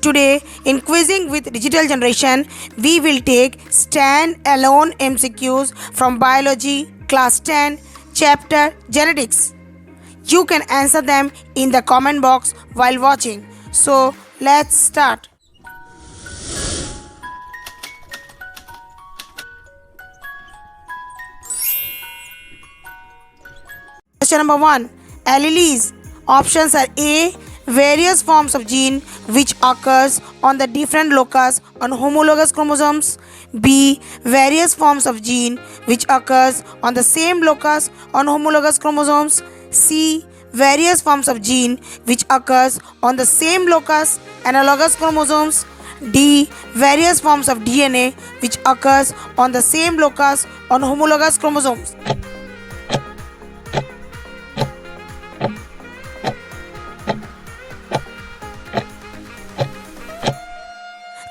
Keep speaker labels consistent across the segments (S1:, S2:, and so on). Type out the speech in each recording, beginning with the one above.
S1: Today, in Quizzing with Digital Generation, we will take stand-alone MCQs from Biology, Class 10, Chapter Genetics. You can answer them in the comment box while watching. So, let's start. Question number 1. Alleles. Options are A. Various forms of gene which occurs on the different locus on homologous chromosomes. B. Various forms of gene which occurs on the same locus on homologous chromosomes. C. Various forms of gene which occurs on the same locus analogous chromosomes. D. Various forms of DNA which occurs on the same locus on homologous chromosomes.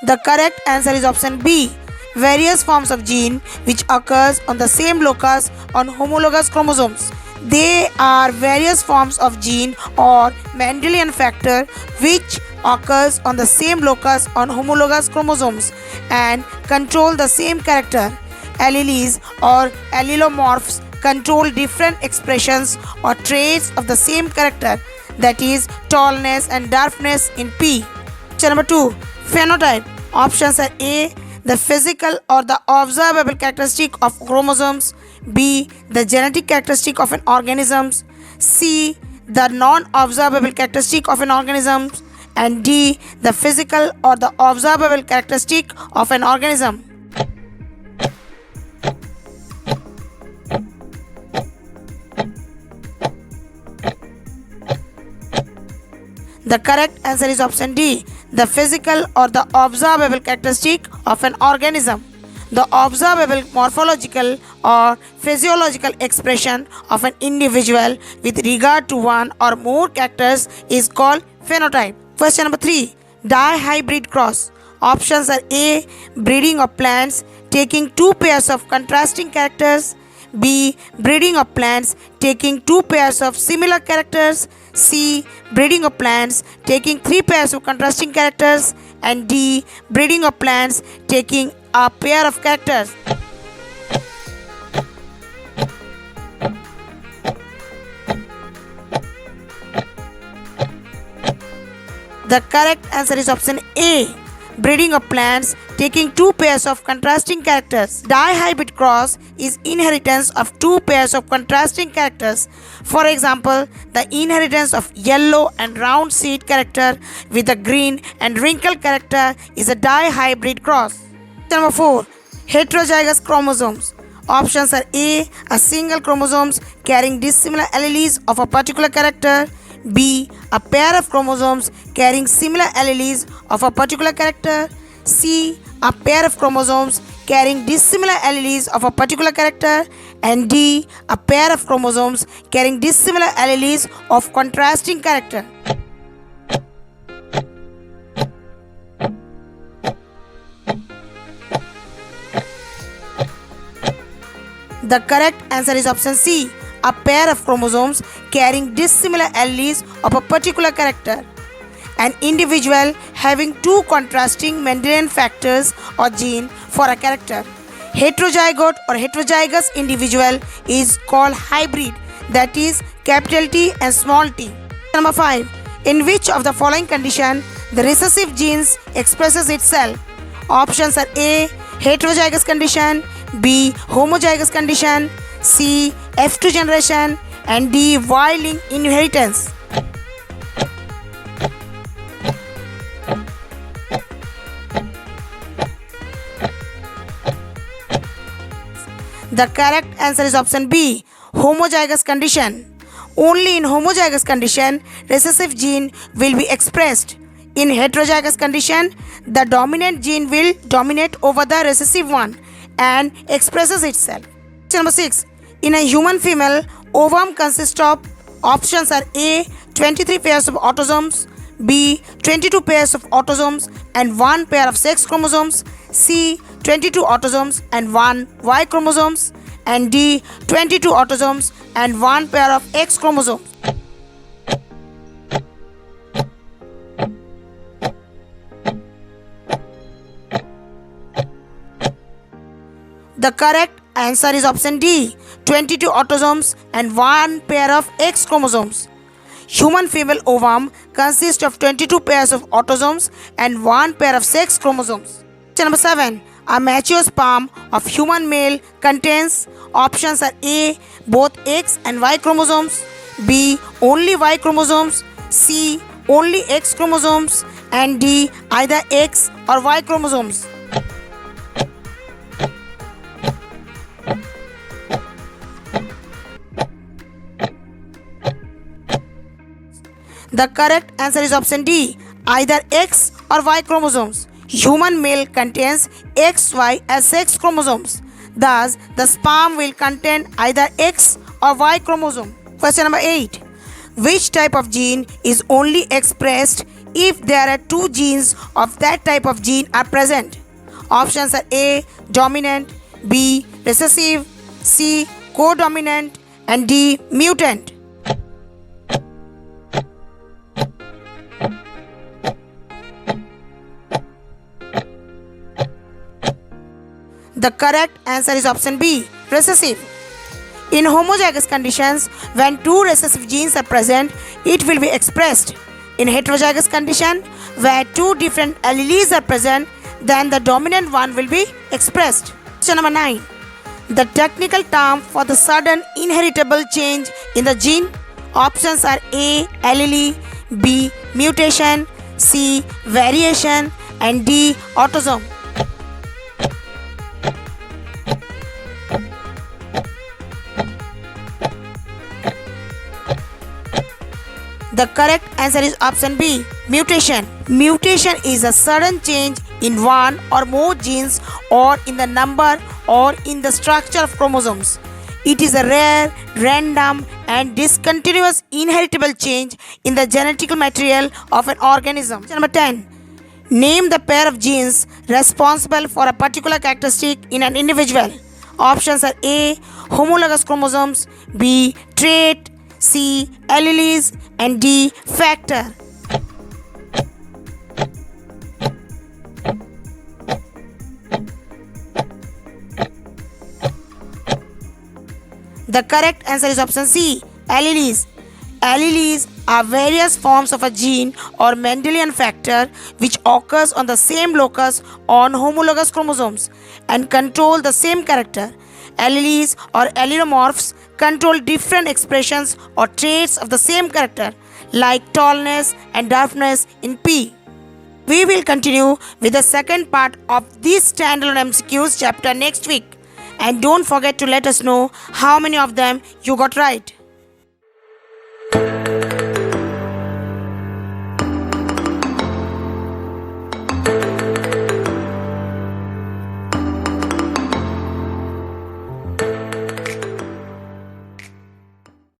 S1: The correct answer is option B. Various forms of gene which occurs on the same locus on homologous chromosomes. They are various forms of gene or Mendelian factor which occurs on the same locus on homologous chromosomes and control the same character. Alleles or allelomorphs control different expressions or traits of the same character, that is tallness and dwarfness in P. Question number 2. Phenotype. Options are A. The physical or the observable characteristic of chromosomes. B. The genetic characteristic of an organism. C. The non-observable characteristic of an organism. And D. The physical or the observable characteristic of an organism. The correct answer is option D. The physical or the observable characteristic of an organism. The observable morphological or physiological expression of an individual with regard to one or more characters is called phenotype. Question number 3. Dihybrid cross. Options are A. Breeding of plants taking two pairs of contrasting characters. B. Breeding of plants taking two pairs of similar characters. C. Breeding of plants taking three pairs of contrasting characters. And D. Breeding of plants taking a pair of characters. The correct answer is option A. Breeding of plants taking two pairs of contrasting characters. Dihybrid cross is inheritance of two pairs of contrasting characters. For example, the inheritance of yellow and round seed character with a green and wrinkled character is a dihybrid cross. Number 4. Heterozygous chromosomes. Options are A. A single chromosomes carrying dissimilar alleles of a particular character. B. A pair of chromosomes carrying similar alleles of a particular character. C. A pair of chromosomes carrying dissimilar alleles of a particular character. And D. A pair of chromosomes carrying dissimilar alleles of contrasting character. The correct answer is option C. A pair of chromosomes carrying dissimilar alleles of a particular character. An individual having two contrasting Mendelian factors or gene for a character. Heterozygote or heterozygous individual is called hybrid, that is capital T and small t. Number 5. In which of the following condition the recessive genes expresses itself? Options are A. Heterozygous condition. B. Homozygous condition. C. F2 generation. And D. Y-linked inheritance. The correct answer is option B. Homozygous condition. Only in homozygous condition recessive gene will be expressed. In heterozygous condition, the dominant gene will dominate over the recessive one and expresses itself. Number 6. In a human female, ovum consists of options are A. 23 pairs of autosomes, B. 22 pairs of autosomes and 1 pair of sex chromosomes, C. 22 autosomes and 1 Y chromosomes, and D. 22 autosomes and 1 pair of X chromosomes. The correct answer is option D, 22 autosomes and 1 pair of X chromosomes. Human female ovum consists of 22 pairs of autosomes and 1 pair of sex chromosomes. Question number 7. A mature sperm of human male contains options are A, both X and Y chromosomes, B, only Y chromosomes, C, only X chromosomes, and D, either X or Y chromosomes. The correct answer is option D, either X or Y chromosomes. Human male contains XY as sex chromosomes. Thus, the sperm will contain either X or Y chromosome. Question number 8. Which type of gene is only expressed if there are two genes of that type of gene are present? Options are A, dominant, B, recessive, C, codominant, and D, mutant. The correct answer is option B, recessive. In homozygous conditions, when two recessive genes are present, it will be expressed. In heterozygous condition, where two different alleles are present, then the dominant one will be expressed. Question number 9. The technical term for the sudden inheritable change in the gene. Options are A, allele, B, mutation, C, variation, and D, autosome. The correct answer is option B, mutation. Mutation is a sudden change in one or more genes or in the number or in the structure of chromosomes. It is a rare, random, and discontinuous inheritable change in the genetic material of an organism. Number 10. Name the pair of genes responsible for a particular characteristic in an individual. Options are A, homologous chromosomes, B, trait, C, alleles, and D, factor. The correct answer is option C, alleles. Alleles are various forms of a gene or Mendelian factor which occurs on the same locus on homologous chromosomes and control the same character. Alleles or allelomorphs control different expressions or traits of the same character, like tallness and dwarfness in P. We will continue with the second part of this standalone MCQs chapter next week. And don't forget to let us know how many of them you got right.